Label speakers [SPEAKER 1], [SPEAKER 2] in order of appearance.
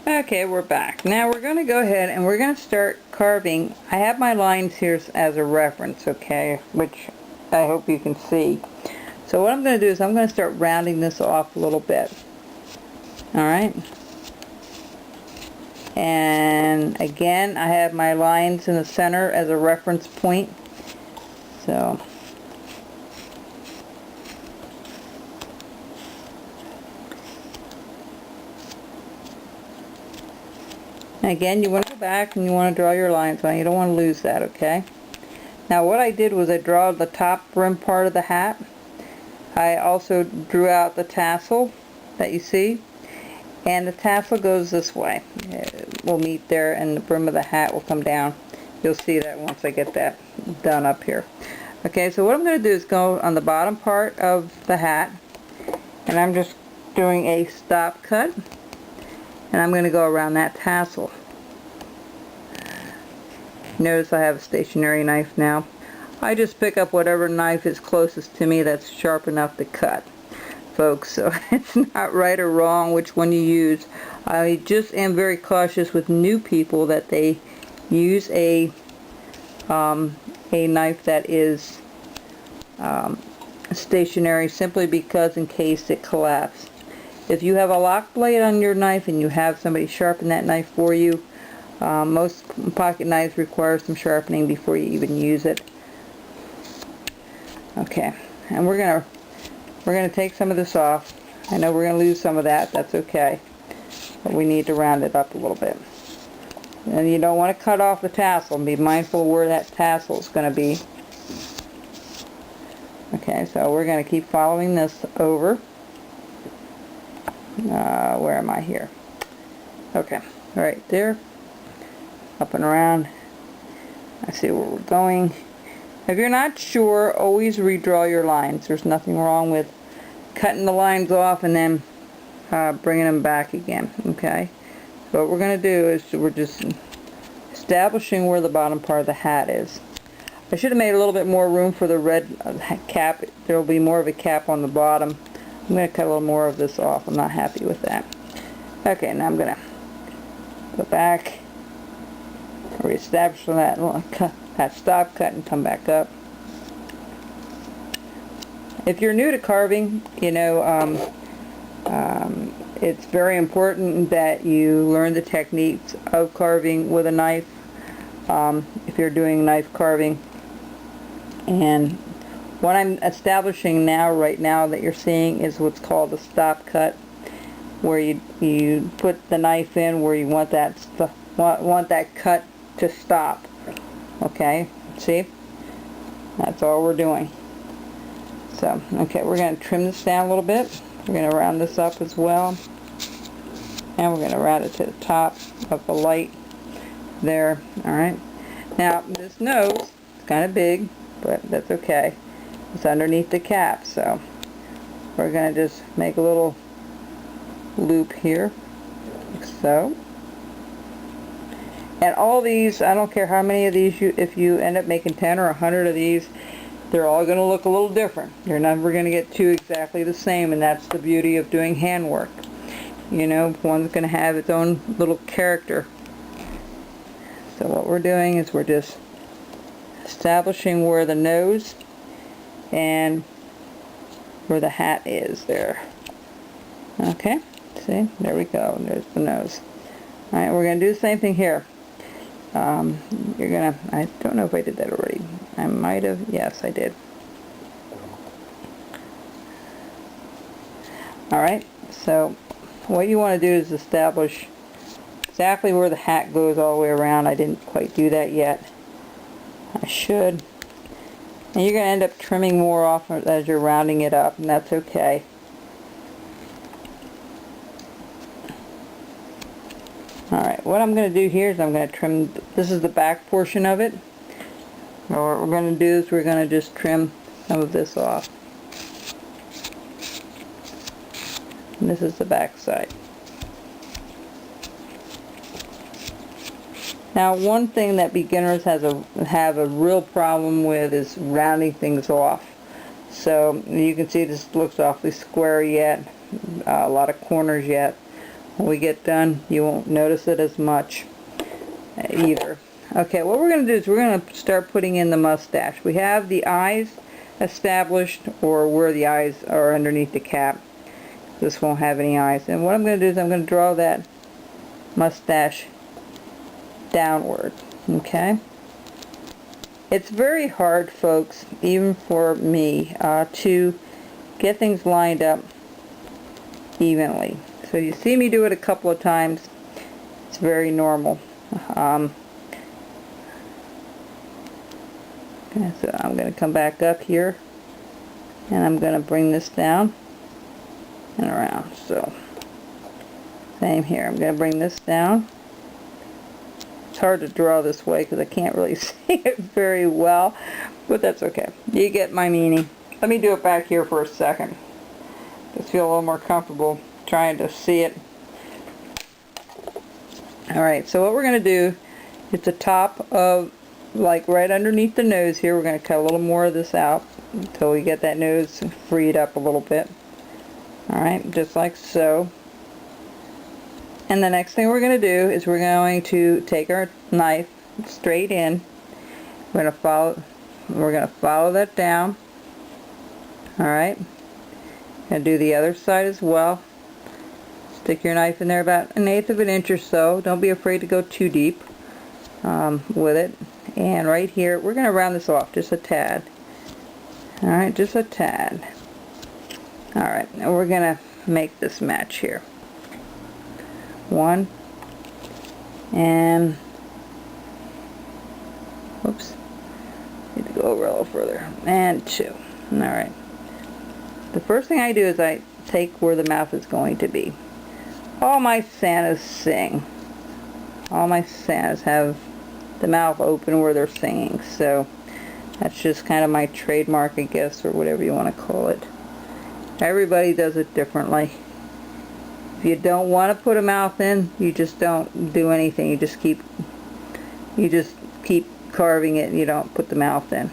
[SPEAKER 1] Okay, we're back. Now we're going to go ahead and we're going to start carving. I have my lines here as a reference, okay, which I hope you can see. So what I'm going to do is I'm going to start rounding this off a little bit. Alright. And again, I have my lines in the center as a reference point. So again, you want to go back and you want to draw your lines on. You don't want to lose that, okay? Now what I did was I drew the top rim part of the hat. I also drew out the tassel that you see. And the tassel goes this way. It will meet there and the brim of the hat will come down. You'll see that once I get that done up here. Okay, so what I'm going to do is go on the bottom part of the hat. And I'm just doing a stop cut. And I'm going to go around that tassel. Notice I have a stationary knife now. I just pick up whatever knife is closest to me that's sharp enough to cut, folks. So it's not right or wrong which one you use. I just am very cautious with new people that they use a knife that is stationary, simply because in case it collapses. If you have a lock blade on your knife and you have somebody sharpen that knife for you, most pocket knives require some sharpening before you even use it. Okay, and we're gonna take some of this off. I know we're gonna lose some of that. That's okay, but we need to round it up a little bit. And you don't want to cut off the tassel. Be mindful of where that tassel is going to be. Okay, so we're going to keep following this over. Where am I here? Okay, right there, up and around. I see where we're going. If you're not sure, always redraw your lines. There's nothing wrong with cutting the lines off and then bringing them back again. Okay, so what we're going to do is we're just establishing where the bottom part of the hat is. I should have made a little bit more room for the red cap. There will be more of a cap on the bottom. I'm going to cut a little more of this off. I'm not happy with that. Okay, now I'm going to go back, reestablish that stop cut, and come back up. If you're new to carving, you know, it's very important that you learn the techniques of carving with a knife if you're doing knife carving. And what I'm establishing now, right now, that you're seeing is what's called a stop cut, where you put the knife in where you want that cut to stop. Okay, see? That's all we're doing. So, okay, we're going to trim this down a little bit. We're going to round this up as well. And we're going to round it to the top of the light there. Alright. Now, this nose is kind of big, but that's okay. It's underneath the cap, so we're going to just make a little loop here, like so. And all these, I don't care how many of these if you end up making 10 or 100 of these, they're all going to look a little different. You're never going to get two exactly the same, and that's the beauty of doing handwork. You know, one's going to have its own little character. So what we're doing is we're just establishing where the nose and where the hat is there. Okay, see, there we go, there's the nose. Alright, we're going to do the same thing here. You're going to, I don't know if I did that already. I might have, yes I did. Alright, so what you want to do is establish exactly where the hat goes all the way around. I didn't quite do that yet. I should. And you're going to end up trimming more off as you're rounding it up, and that's okay. Alright, what I'm going to do here is I'm going to trim, this is the back portion of it. What we're going to do is we're going to just trim some of this off. And this is the back side. Now, one thing that beginners have a real problem with is rounding things off. So you can see this looks awfully square yet, a lot of corners yet. when we get done, you won't notice it as much either. Okay, what we're going to do is we're going to start putting in the mustache. We have the eyes established, or where the eyes are underneath the cap. This won't have any eyes. And what I'm going to do is I'm going to draw that mustache downward. Okay? It's very hard, folks, even for me, to get things lined up evenly. So you see me do it a couple of times. It's very normal. So I'm going to come back up here, and I'm going to bring this down and around. So same here. I'm going to bring this down. It's hard to draw this way because I can't really see it very well, but that's okay. You get my meaning. Let me do it back here for a second. Just feel a little more comfortable trying to see it. Alright, so what we're going to do is the top of, like right underneath the nose here, we're going to cut a little more of this out until we get that nose freed up a little bit. Alright, just like so. And the next thing we're going to do is we're going to take our knife straight in. We're going to follow that down. Alright. Going to do the other side as well. Stick your knife in there about 1/8 of an inch or so. Don't be afraid to go too deep with it. And right here, we're going to round this off just a tad. Alright, just a tad. Alright, now we're going to make this match here. 1 and whoops, need to go over a little further, and 2. Alright, the first thing I do is I take where the mouth is going to be. All my Santas sing. All my Santas have the mouth open where they're singing, so that's just kind of my trademark, I guess, or whatever you want to call it. Everybody does it differently. If you don't want to put a mouth in, you just don't do anything. You just keep carving it and you don't put the mouth in.